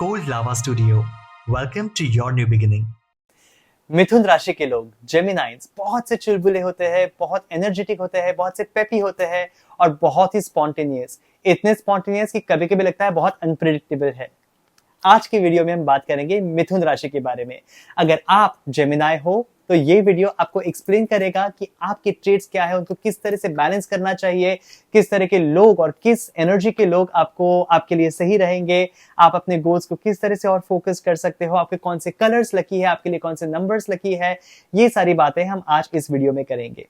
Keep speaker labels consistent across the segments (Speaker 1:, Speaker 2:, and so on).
Speaker 1: Cold Lava Studio. Welcome to your new beginning.
Speaker 2: मिथुन राशि के लोग जेमिनाइज बहुत से चुलबुले होते हैं, बहुत एनर्जेटिक होते हैं, बहुत से पेपी होते हैं और बहुत ही स्पॉन्टेनियस। इतने स्पॉन्टेनियस कि कभी कभी लगता है बहुत अनप्रिडिक्टेबल है। आज की वीडियो में हम बात करेंगे मिथुन राशि के बारे में। अगर आप जेमिनाई हो तो ये वीडियो आपको एक्सप्लेन करेगा कि आपके ट्रेड्स क्या है, उनको किस तरह से बैलेंस करना चाहिए, किस तरह के लोग और किस एनर्जी के लोग आपके लिए सही रहेंगे, आप अपने गोल्स को किस तरह से और फोकस कर सकते हो, आपके कौन से कलर्स लकी है, आपके लिए कौन से नंबर्स लकी है। ये सारी बातें हम आज इस वीडियो में करेंगे।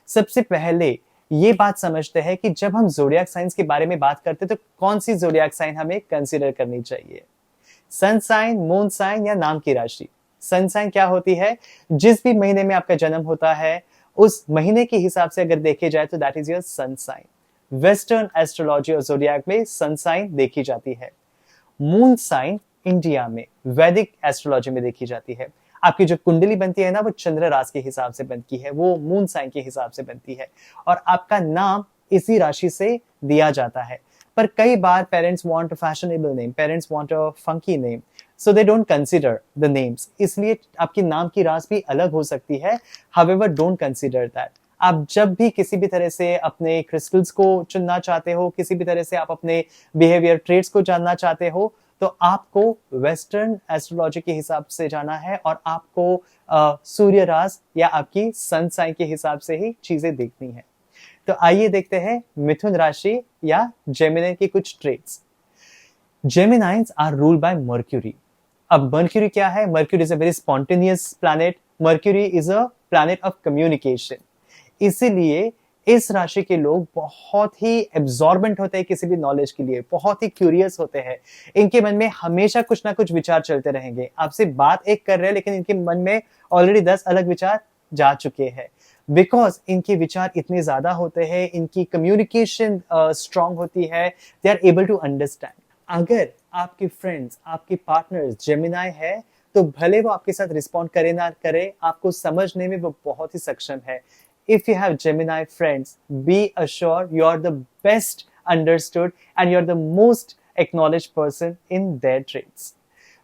Speaker 2: सबसे पहले ये बात समझते हैं कि जब हम जोडियाक साइंस के बारे में बात करते हैं तो कौन सी जोडियाक साइन हमें कंसीडर करनी चाहिए। सन साइन, मून साइन या नाम की राशि। सन साइन क्या होती है? जिस भी महीने में आपका जन्म होता है उस महीने के हिसाब से अगर देखे जाए तो that is your sun sign. Western astrology और जोडियाक में सन साइन देखी जाती है। मून साइन इंडिया में वैदिक एस्ट्रोलॉजी में देखी जाती है। आपकी जो कुंडली बनती है ना, वो चंद्र राशि के हिसाब से बनती है, वो मून साइन के हिसाब से बनती है और आपका नाम इसी राशि से दिया जाता है। पर कई बार parents want a fashionable name, parents want a funky name, so they don't consider the names. इसलिए आपकी नाम की राशि भी अलग हो सकती है। However don't consider that. आप जब भी किसी भी तरह से अपने क्रिस्टल्स को चुनना चाहते हो, किसी भी तरह से आप अपने बिहेवियर ट्रेट्स को जानना चाहते हो, तो आपको वेस्टर्न एस्ट्रोलॉजी के हिसाब से जाना है और आपको सूर्य राशि या आपकी सन साइन के हिसाब से ही चीजें देखनी है। तो आइए देखते हैं मिथुन राशि या जेमिनी की कुछ traits. Geminis are ruled by Mercury. अब मर्क्यूरी क्या है? Mercury is a very spontaneous planet. Mercury is a planet of communication. इसीलिए इस राशि के लोग बहुत ही एब्जॉर्बेंट होते हैं किसी भी नॉलेज के लिए, बहुत ही क्यूरियस होते हैं। इनके मन में हमेशा कुछ ना कुछ विचार चलते रहेंगे। आपसे बात एक कर रहे हैं लेकिन इनके मन में ऑलरेडी 10 अलग विचार जा चुके हैं। बिकॉज इनके विचार इतने ज्यादा होते हैं, इनकी कम्युनिकेशन स्ट्रांग होती है, they are able to understand. अगर आपके फ्रेंड्स, आपके पार्टनर्स जेमिनाई है तो भले वो आपके साथ रिस्पॉन्ड करे ना करे, आपको समझने में वो बहुत ही सक्षम है। If you have Gemini friends, be assured you are the best understood and you are the most acknowledged person in their traits.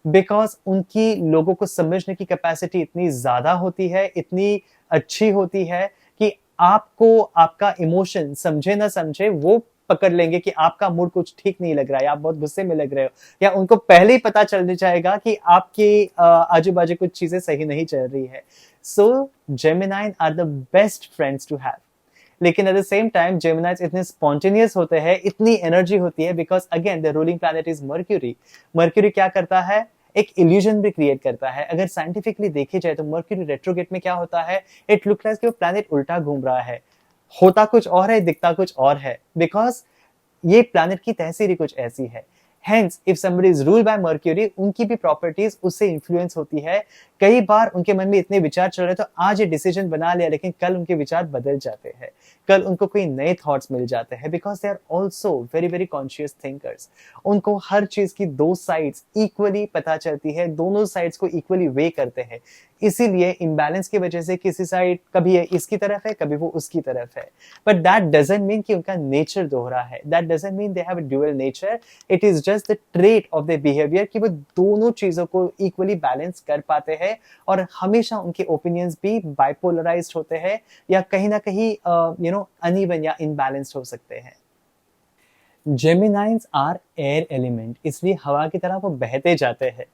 Speaker 2: Because उनकी लोगों को समझने की कैपेसिटी इतनी ज्यादा होती है, इतनी अच्छी होती है कि आपको आपका इमोशन समझे ना समझे वो पकड़ लेंगे कि आपका मूड कुछ ठीक नहीं लग रहा है, आप बहुत गुस्से में लग रहे हो, या उनको पहले ही पता चल जाएगा कि आपके आजू बाजू कुछ चीजें सही नहीं चल रही है। So Gemini are the best friends to have. लेकिन at the same time Geminis इतने स्पॉन्टेनियस होते हैं, इतनी एनर्जी होती है, because again the ruling planet is Mercury. Mercury क्या करता है? एक इल्यूजन भी क्रिएट करता है। अगर साइंटिफिकली देखे जाए तो मर्क्यूरी रेट्रोगेट में क्या होता है? इट लुक्स लाइक कि वो प्लैनेट उल्टा घूम रहा है, होता कुछ और है, दिखता कुछ और है, बिकॉज ये प्लैनेट की तहसीर कुछ ऐसी है। Hence, if somebody is ruled by Mercury, उनकी भी प्रॉपर्टीज उससे इन्फ्लुएंस होती है। कई बार उनके मन में इतने विचार चल रहे तो आज ये डिसीजन बना लिया लेकिन कल उनके विचार बदल जाते हैं, कल उनको कोई नए थॉट्स मिल जाते हैं, because they are also very very conscious thinkers. उनको हर चीज की दो साइड्स इक्वली पता चलती है, दोनों साइड्स को इक्वली वे करते हैं। इसीलिए इम्बैलेंस की वजह से किसी साइड कभी इसकी तरफ है, कभी वो उसकी तरफ है, बट दैट डजंट मीन कि उनका नेचर दोहरा है, that doesn't mean they have a dual nature. It is just the trait of their behaviour कि वो दोनों चीजों को इक्वली बैलेंस कर पाते हैं और हमेशा उनके ओपिनियंस भी बाइपोलराइज्ड होते हैं या कहीं ना कहीं अनइवन या इनबैलेंस्ड हो सकते हैं। जेमिनाइज आर एयर एलिमेंट, इसलिए हवा की तरह वो बहते जाते हैं।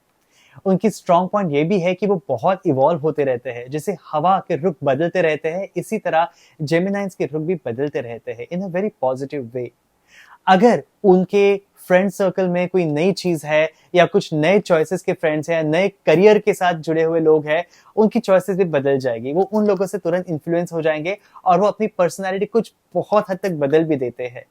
Speaker 2: उनकी स्ट्रॉन्ग पॉइंट ये भी है कि वो बहुत इवॉल्व होते रहते हैं। जैसे हवा के रुख बदलते रहते हैं, इसी तरह जेमिनाइज के रुख भी बदलते रहते हैं इन अ वेरी पॉजिटिव वे। अगर उनके फ्रेंड सर्कल में कोई नई चीज है या कुछ नए चॉइसेस के फ्रेंड्स हैं, नए करियर के साथ जुड़े हुए लोग हैं, उनकी चॉइसेस भी बदल जाएगी। वो उन लोगों से तुरंत इन्फ्लुएंस हो जाएंगे और वो अपनी पर्सनालिटी कुछ बहुत हद तक बदल भी देते हैं।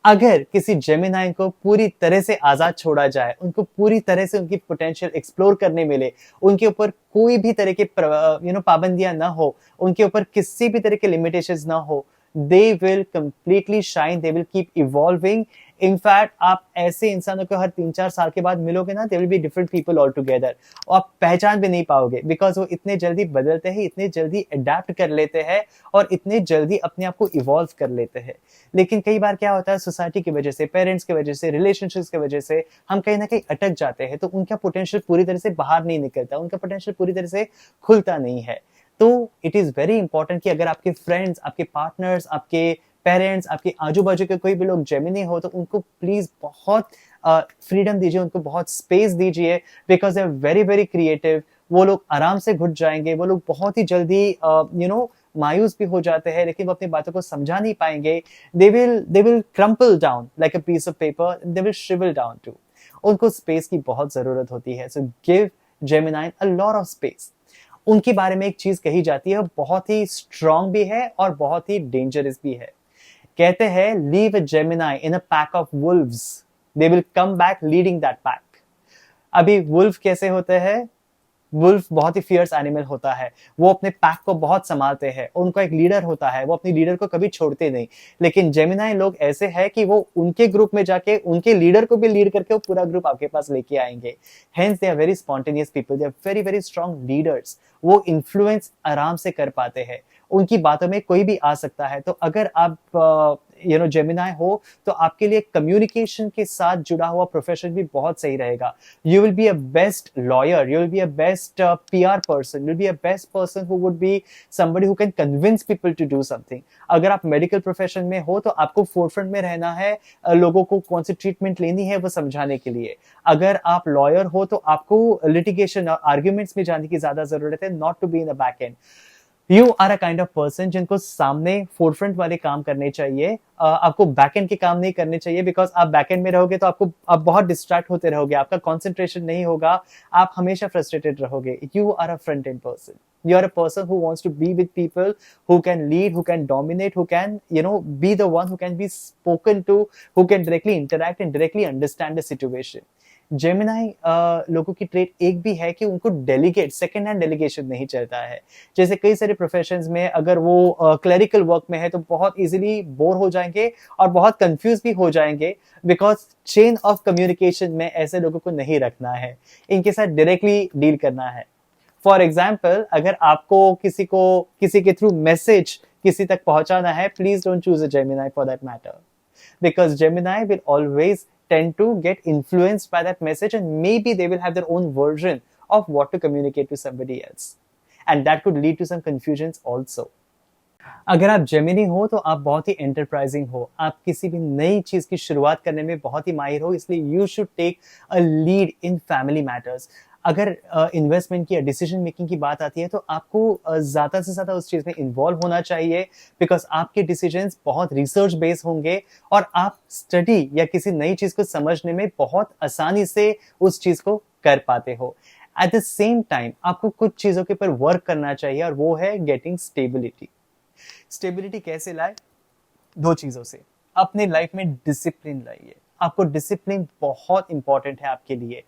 Speaker 2: अगर किसी जेमिनाई को पूरी तरह से आजाद छोड़ा जाए, उनको पूरी तरह से उनकी पोटेंशियल एक्सप्लोर करने मिले, उनके ऊपर कोई भी तरह के पाबंदियां ना हो, उनके ऊपर किसी भी तरह के लिमिटेशंस ना हो, they will completely shine, they will keep evolving in fact आप ऐसे इंसानों को हर 3-4 साल के बाद मिलोगे ना, they will be different people all together, और आप पहचान भी नहीं पाओगे, बिकॉज वो इतने जल्दी बदलते हैं, इतने जल्दी अडेप्ट कर लेते हैं और इतने जल्दी अपने आप को इवॉल्व कर लेते हैं। लेकिन कई बार क्या होता है, सोसाइटी की वजह से, पेरेंट्स की वजह से, रिलेशनशिप्स की वजह से हम कहीं ना कहीं अटक जाते हैं, तो उनका पोटेंशियल पूरी तरह से बाहर नहीं निकलता, उनका पोटेंशियल पूरी तरह से खुलता नहीं है। तो इट इज वेरी इंपॉर्टेंट कि अगर आपके फ्रेंड्स, आपके पार्टनर्स, आपके पेरेंट्स, आपके आजू बाजू के कोई भी लोग जेमिनी हो, तो उनको प्लीज बहुत फ्रीडम दीजिए, उनको बहुत स्पेस दीजिए, because they are very very creative. वो लोग आराम से घुट जाएंगे, वो लोग बहुत ही जल्दी मायूस भी हो जाते हैं, लेकिन वो अपनी बातों को समझा नहीं पाएंगे। They will crumple down like a piece of paper, they will shrivel down too. उनको स्पेस की बहुत जरूरत होती है, so give Gemini a lot of space. उनके बारे में एक चीज कही जाती है, बहुत ही स्ट्रांग भी है और बहुत ही डेंजरस भी है। कहते हैं, leave a Gemini in a pack of Wolves, they will come back leading that pack. अभी वुल्फ कैसे होते हैं? वुल्फ बहुत ही फियर्स एनिमल होता है, वो अपने पैक को बहुत संभालते हैं, उनका एक लीडर होता है, वो अपनी लीडर को कभी छोड़ते नहीं। लेकिन जेमिनी लोग ऐसे हैं कि वो उनके ग्रुप में जाके उनके लीडर को भी लीड करके वो पूरा ग्रुप आपके पास लेके आएंगे। Hence they are very spontaneous people, they are very very strong leaders. वो इन्फ्लुएंस आराम से कर पाते हैं, उनकी बातों में कोई भी आ सकता है। तो अगर आप जेमिनी हो, तो आपके लिए कम्युनिकेशन के साथ जुड़ा हुआ प्रोफेशन भी बहुत सही रहेगा। You will be a best lawyer, you will be a best PR person, you will be a best person who would be somebody who can convince people to do something. अगर आप medical profession में हो, तो आपको forefront में रहना है, लोगों को कौन सी ट्रीटमेंट लेनी है वो समझाने के लिए। अगर आप लॉयर हो, तो आपको लिटिगेशन और आर्ग्यूमेंट्स में जाने की ज्यादा जरूरत है, not to be in the back end. You are a kind of person जिनको सामने फोरफ्रंट वाले काम करने चाहिए, आपको बैकएंड के काम नहीं करने चाहिए, बिकॉज आप बैकएंड में रहोगे तो आप बहुत डिस्ट्रैक्ट होते रहोगे, आपका कंसंट्रेशन नहीं होगा, आप हमेशा फ्रस्ट्रेटेड रहोगे। You are a front end person, you are a person who wants to be with people, who can lead, who can dominate, who can be the one who can be spoken to, who can directly interact and directly understand the situation. Gemini लोगों की trait एक भी है कि उनको delegate, second hand delegation नहीं चलता है। जैसे कई सारे प्रोफेशंस में अगर वो क्लरिकल वर्क में है, तो बहुत इजीली बोर हो जाएंगे और बहुत कंफ्यूज भी हो जाएंगे, बिकॉज चेन ऑफ कम्युनिकेशन में ऐसे लोगों को नहीं रखना है, इनके साथ डायरेक्टली डील करना है। फॉर एग्जाम्पल, अगर आपको किसी के थ्रू मैसेज किसी तक पहुंचाना है, please don't choose a Gemini for that matter, because Gemini will always tend to get influenced by that message, and maybe they will have their own version of what to communicate to somebody else, and that could lead to some confusions also. अगर आप Gemini हो, तो आप बहुत ही enterprising हो, आप किसी भी नई चीज की शुरुआत करने में बहुत ही माहिर हो, इसलिए you should take a lead in family matters. अगर इन्वेस्टमेंट की या डिसीजन मेकिंग की बात आती है, तो आपको ज्यादा से ज्यादा उस चीज में इन्वॉल्व होना चाहिए, बिकॉज आपके डिसीजंस बहुत रिसर्च बेस्ड होंगे और आप स्टडी या किसी नई चीज को समझने में बहुत आसानी से उस चीज को कर पाते हो। एट द सेम टाइम आपको कुछ चीजों के ऊपर वर्क करना चाहिए, और वो है गेटिंग स्टेबिलिटी। स्टेबिलिटी कैसे लाए? दो चीजों से। अपने लाइफ में डिसिप्लिन लाइए, आपको डिसिप्लिन बहुत इंपॉर्टेंट है आपके लिए।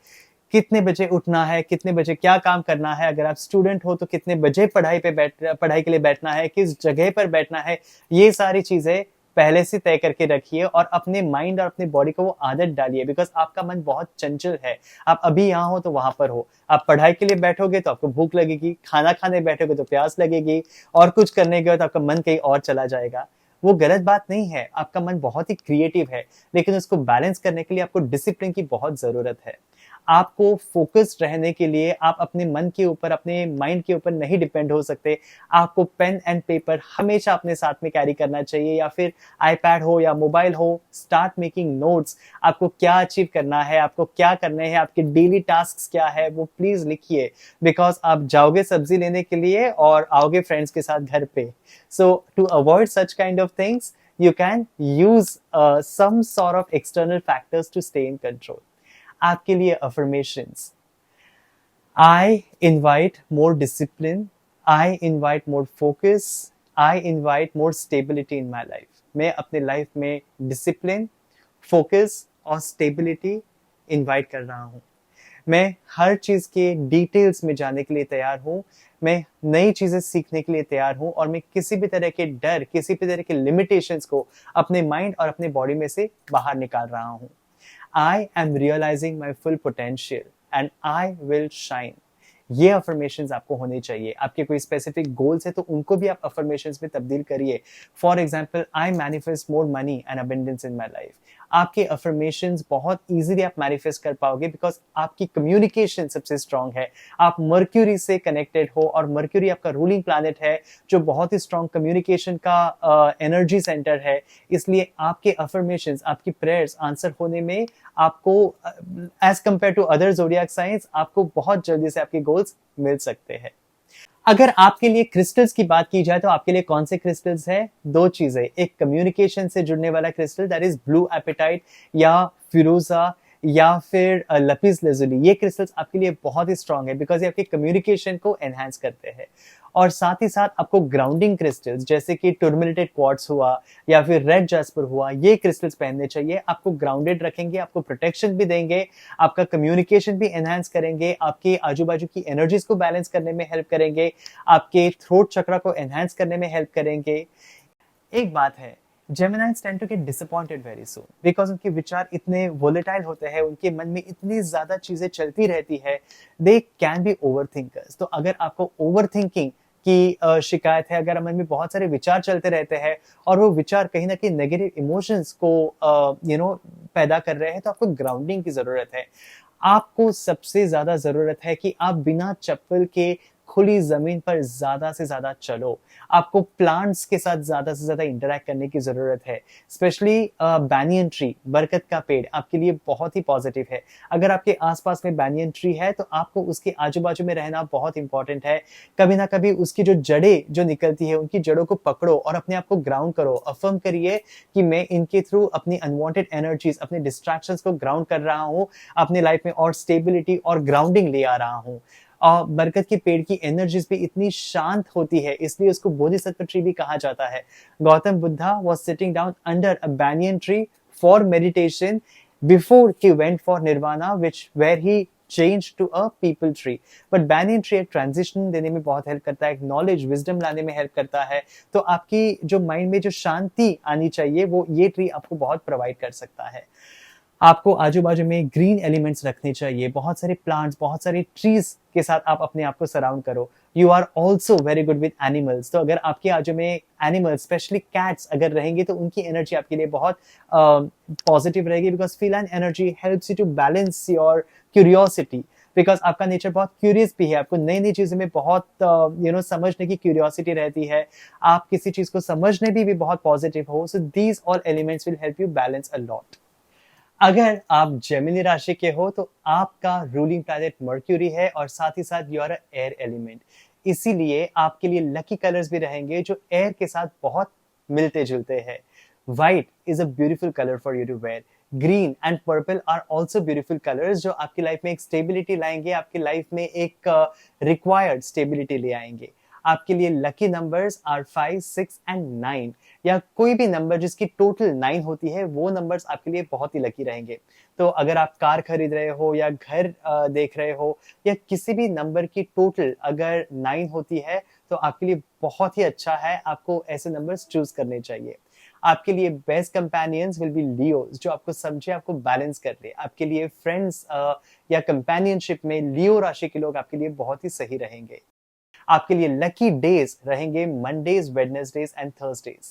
Speaker 2: कितने बजे उठना है, कितने बजे क्या काम करना है, अगर आप स्टूडेंट हो तो कितने बजे पढ़ाई के लिए बैठना है, किस जगह पर बैठना है, ये सारी चीजें पहले से तय करके रखिए और अपने माइंड और अपने बॉडी को वो आदत डालिए, बिकॉज आपका मन बहुत चंचल है। आप अभी यहाँ हो तो वहां पर हो, आप पढ़ाई के लिए बैठोगे तो आपको भूख लगेगी, खाना खाने बैठोगे तो प्यास लगेगी, और कुछ करने के बाद आपका मन कहीं और चला जाएगा। वो गलत बात नहीं है, आपका मन बहुत ही क्रिएटिव है, लेकिन उसको बैलेंस करने के लिए आपको डिसिप्लिन की बहुत जरूरत है। आपको फोकस्ड रहने के लिए आप अपने मन के ऊपर, अपने माइंड के ऊपर नहीं डिपेंड हो सकते। आपको पेन एंड पेपर हमेशा अपने साथ में कैरी करना चाहिए, या फिर आईपैड हो या मोबाइल हो। स्टार्ट मेकिंग नोट्स, आपको क्या अचीव करना है, आपको क्या करने हैं, आपके डेली टास्क क्या है, वो प्लीज लिखिए, बिकॉज आप जाओगे सब्जी लेने के लिए और आओगे फ्रेंड्स के साथ घर पे। So to avoid such kind of things, you can use some sort of external factors to stay in control. आपके लिए affirmations. I invite more discipline. I invite more focus. I invite more stability in my life. मैं अपने life में discipline, focus और stability invite कर रहा हूँ। मैं हर चीज के डिटेल्स में जाने के लिए तैयार हूँ, मैं नई चीजें सीखने के लिए तैयार हूँ, और मैं किसी भी तरह के डर, किसी भी तरह के लिमिटेशंस को अपने माइंड और अपने बॉडी में से बाहर निकाल रहा हूँ। I am realising my full potential and I will shine. ये अफर्मेशंस आपको होने चाहिए। आपके कोई स्पेसिफिक गोल्स है तो उनको भी आप अफर्मेशंस में तब्दील करिए। For example, I manifest more money and abundance in my life. आपके अफर्मेशंस बहुत इजीली आप मैनिफेस्ट कर पाओगे बिकॉज आपकी कम्युनिकेशन सबसे स्ट्रांग है। आप मर्क्यूरी से कनेक्टेड हो, और मर्क्यूरी आपका रूलिंग प्लैनेट है जो बहुत ही स्ट्रांग कम्युनिकेशन का एनर्जी सेंटर है। इसलिए आपके अफर्मेशंस, आपकी प्रेयर्स आंसर होने में आपको as compared to other zodiac science आपको बहुत जल्दी से आपके गोल्स मिल सकते हैं। अगर आपके लिए क्रिस्टल्स की बात की जाए तो आपके लिए कौन से क्रिस्टल्स है? दो चीजें, एक कम्युनिकेशन से जुड़ने वाला crystal that is blue apatite या फिरोजा या फिर लपिस lazuli। ये क्रिस्टल्स आपके लिए बहुत ही स्ट्रांग है बिकॉज ये आपके कम्युनिकेशन को एनहांस करते हैं। और साथ ही साथ आपको ग्राउंडिंग क्रिस्टल्स जैसे कि टूर्मलेटेड क्वार्ट्ज हुआ या फिर रेड जैस्पर हुआ, ये क्रिस्टल्स पहनने चाहिए। आपको ग्राउंडेड रखेंगे, आपको प्रोटेक्शन भी देंगे, आपका कम्युनिकेशन भी एनहांस करेंगे, आपके आजू बाजू की एनर्जीज को बैलेंस करने में हेल्प करेंगे, आपके थ्रोट चक्रा को एनहांस करने में हेल्प करेंगे। एक बात है, Geminis tend to get disappointed very soon because उनके विचार इतने वोलेटाइल होते हैं, उनके मन में इतनी ज्यादा चीजें चलती रहती है। They can be overthinkers। तो अगर आपको overthinking की शिकायत है, अगर मन में बहुत सारे विचार चलते रहते हैं और वो विचार कहीं ना कहीं नेगेटिव इमोशंस को पैदा कर रहे हैं, तो आपको ग्राउंडिंग की जरूरत है। आपको सबसे ज्यादा जरूरत है कि आप बिना चप्पल के खुली जमीन पर ज्यादा से ज्यादा चलो। आपको प्लांट्स के साथ ज्यादा से ज्यादा इंटरेक्ट करने की जरूरत है। स्पेशली बैनियन ट्री, बरगद का पेड़ आपके लिए बहुत ही पॉजिटिव है। अगर आपके आसपास में बैनियन ट्री है तो आपको उसके आजू बाजू में रहना बहुत इंपॉर्टेंट है। कभी ना कभी उसकी जो जड़ें जो निकलती है, उनकी जड़ों को पकड़ो और अपने आप को ग्राउंड करो। अफर्म करिए कि मैं इनके थ्रू अपनी अनवांटेड एनर्जीज, अपने डिस्ट्रैक्शंस को ग्राउंड कर रहा हूँ, अपने लाइफ में और स्टेबिलिटी और ग्राउंडिंग ले आ रहा हूँ। और बरगद के पेड़ की एनर्जीज भी इतनी शांत होती है, इसलिए उसको बोधिसत्व ट्री भी कहा जाता है। Gautam Buddha was sitting down under a banyan tree for meditation before he went for nirvana, where he changed to a people tree। but banyan tree एक ट्रांजिशन देने में बहुत हेल्प करता है, नॉलेज विजडम लाने में हेल्प करता है। तो आपकी जो माइंड में जो शांति आनी चाहिए वो ये ट्री आपको बहुत प्रोवाइड कर सकता है। आपको आजू बाजू में ग्रीन एलिमेंट्स रखने चाहिए, बहुत सारे प्लांट्स, बहुत सारे ट्रीज के साथ आप अपने आप को सराउंड करो। You are also very good with animals. तो अगर आपके आजू में एनिमल्स, स्पेशली कैट्स अगर रहेंगे तो उनकी एनर्जी आपके लिए बहुत पॉजिटिव रहेगी because feline energy helps you to balance your curiosity. Because आपका नेचर बहुत क्यूरियस भी है, आपको नई नई चीजों में बहुत समझने की क्यूरियोसिटी रहती है, आप किसी चीज को समझने भी बहुत पॉजिटिव हो। So these all elements will help you balance a lot. अगर आप जेमिनी राशि के हो तो आपका रूलिंग प्लैनेट मर्क्यूरी है और साथ ही साथ यू आर एयर एलिमेंट। इसीलिए आपके लिए लकी कलर्स भी रहेंगे जो एयर के साथ बहुत मिलते जुलते हैं। White is a beautiful colour for you to wear. Green and purple are also beautiful colours जो आपकी लाइफ में एक स्टेबिलिटी लाएंगे, आपकी लाइफ में एक रिक्वायर्ड स्टेबिलिटी ले आएंगे। आपके लिए लकी नंबर्स आर 5, 6 एंड 9, या कोई भी नंबर जिसकी टोटल 9 होती है वो नंबर्स आपके लिए बहुत ही लकी रहेंगे। तो अगर आप कार खरीद रहे हो या घर देख रहे हो या किसी भी नंबर की टोटल अगर 9 होती है तो आपके लिए बहुत ही अच्छा है, आपको ऐसे नंबर्स चूज करने चाहिए। आपके लिए best companions will be Leos जो आपको समझे, आपको बैलेंस कर ले। आपके लिए फ्रेंड्स या कंपेनियनशिप में लियो राशि के लोग आपके लिए बहुत ही सही रहेंगे। आपके लिए लकी डेज रहेंगे मंडेज, वेडनेसडेज एंड थर्सडेज।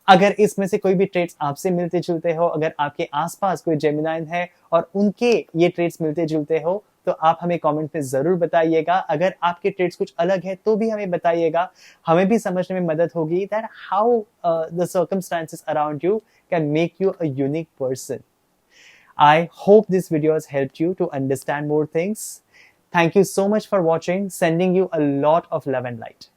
Speaker 2: अगर इसमें से कोई भी ट्रेड्स आपसे मिलते जुलते हो, अगर आपके आसपास कोई जेमिनाइन है और उनके ये ट्रेड्स मिलते जुलते हो तो आप हमें कमेंट में जरूर बताइएगा। अगर आपके ट्रेड्स कुछ अलग है तो भी हमें बताइएगा, हमें भी समझने में मदद होगी that how the circumstances around you can make you a unique person. I hope this video has helped you to understand more things. Thank you so much for watching. Sending you a lot of love and light.